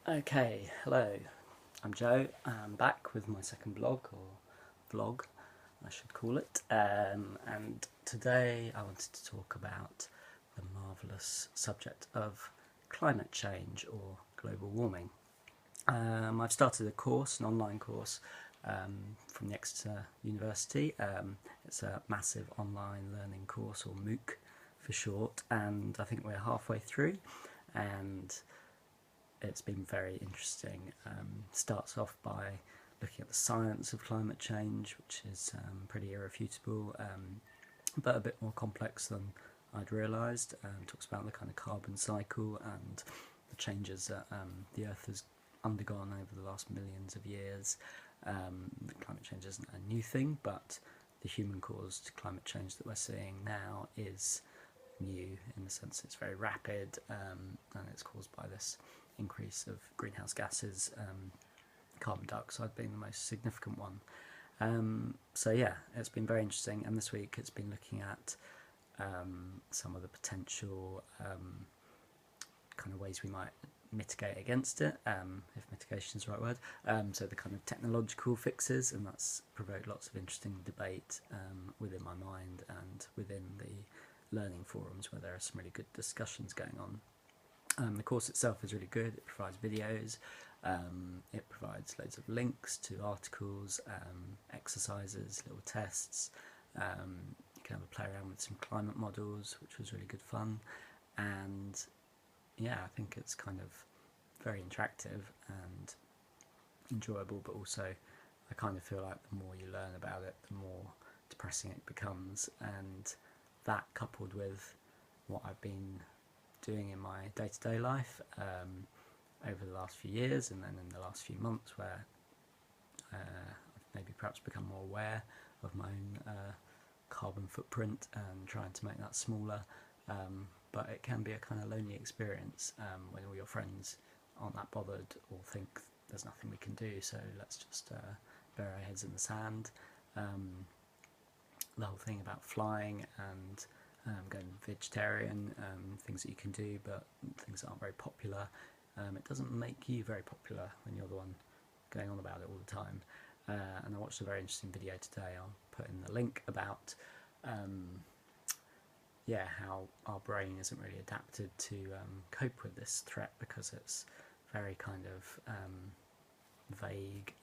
Okay, hello, I'm Joe. I'm back with my second blog, or vlog, I should call it. And today I wanted to talk about the marvellous subject of climate change or global warming. I've started a course, an online course, from the Exeter University. It's a massive online learning course, or MOOC for short, and I think we're halfway through. And it's been very interesting. Starts off by looking at the science of climate change, which is pretty irrefutable, but a bit more complex than I'd realised. Talks about the kind of carbon cycle and the changes that the Earth has undergone over the last millions of years. Climate change isn't a new thing, but the human-caused climate change that we're seeing now is new in the sense it's very rapid, and it's caused by this increase of greenhouse gases, carbon dioxide being the most significant one. So yeah, it's been very interesting, and this week it's been looking at some of the potential kind of ways we might mitigate against it, if mitigation is the right word. So the kind of technological fixes, and that's provoked lots of interesting debate within my mind and within the learning forums, where there are some really good discussions going on. The course itself is really good. It provides videos, it provides loads of links to articles, exercises, little tests. You can have a play around with some climate models, which was really good fun. And yeah, I think it's kind of very interactive and enjoyable, but also I kind of feel like the more you learn about it, the more depressing it becomes. And that, coupled with what I've been doing in my day-to-day life over the last few years, and then in the last few months, where I've maybe perhaps become more aware of my own carbon footprint and trying to make that smaller. But it can be a kind of lonely experience when all your friends aren't that bothered or think there's nothing we can do, so let's just bury our heads in the sand. The whole thing about flying and going vegetarian, things that you can do but things that aren't very popular, it doesn't make you very popular when you're the one going on about it all the time. And I watched a very interesting video today, I'll put in the link, about how our brain isn't really adapted to cope with this threat, because it's very kind of vague.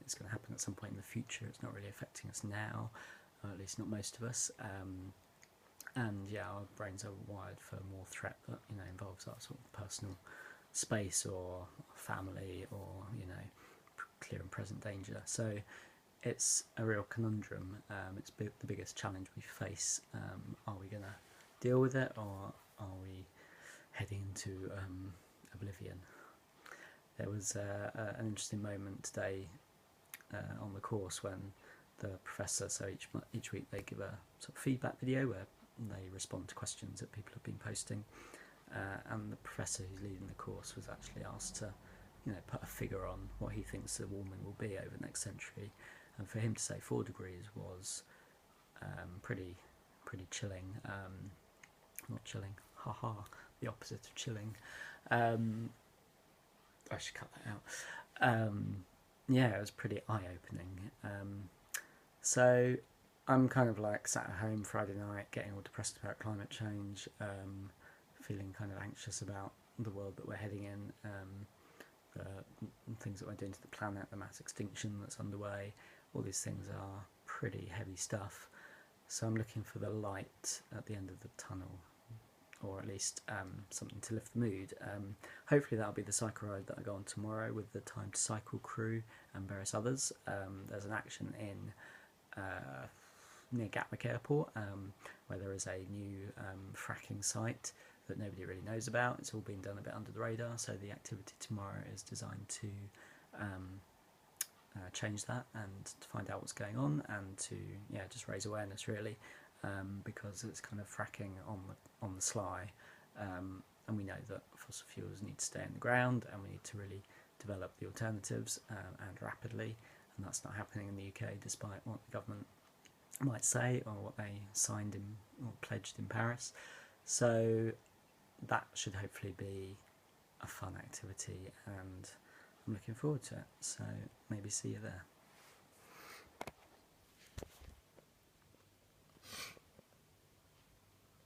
It's going to happen at some point in the future. It's not really affecting us now, or at least not most of us. And yeah, our brains are wired for more threat that involves our sort of personal space or family, or clear and present danger. So it's a real conundrum. It's the biggest challenge we face. Are we going to deal with it, or are we heading into oblivion? There was an interesting moment today on the course when the professor, so each week they give a sort of feedback video where they respond to questions that people have been posting, and the professor who's leading the course was actually asked to put a figure on what he thinks the warming will be over the next century, and for him to say 4 degrees was pretty chilling. Not chilling, haha, the opposite of chilling. I should cut that out. Yeah, it was pretty eye-opening. So I'm kind of like sat at home Friday night, getting all depressed about climate change, feeling kind of anxious about the world that we're heading in, the things that we're doing to the planet, the mass extinction that's underway. All these things are pretty heavy stuff. So I'm looking for the light at the end of the tunnel, or at least something to lift the mood. Hopefully that'll be the cycle ride that I go on tomorrow with the Time to Cycle crew and various others. There's an action in near Gatwick Airport, where there is a new fracking site that nobody really knows about. It's all been done a bit under the radar, so the activity tomorrow is designed to change that and to find out what's going on, and to just raise awareness, really, because it's kind of fracking on the sly, and we know that fossil fuels need to stay in the ground, and we need to really develop the alternatives, and rapidly, and that's not happening in the UK, despite what the government might say or what they signed in or pledged in Paris. So that should hopefully be a fun activity, and I'm looking forward to it. So maybe see you there.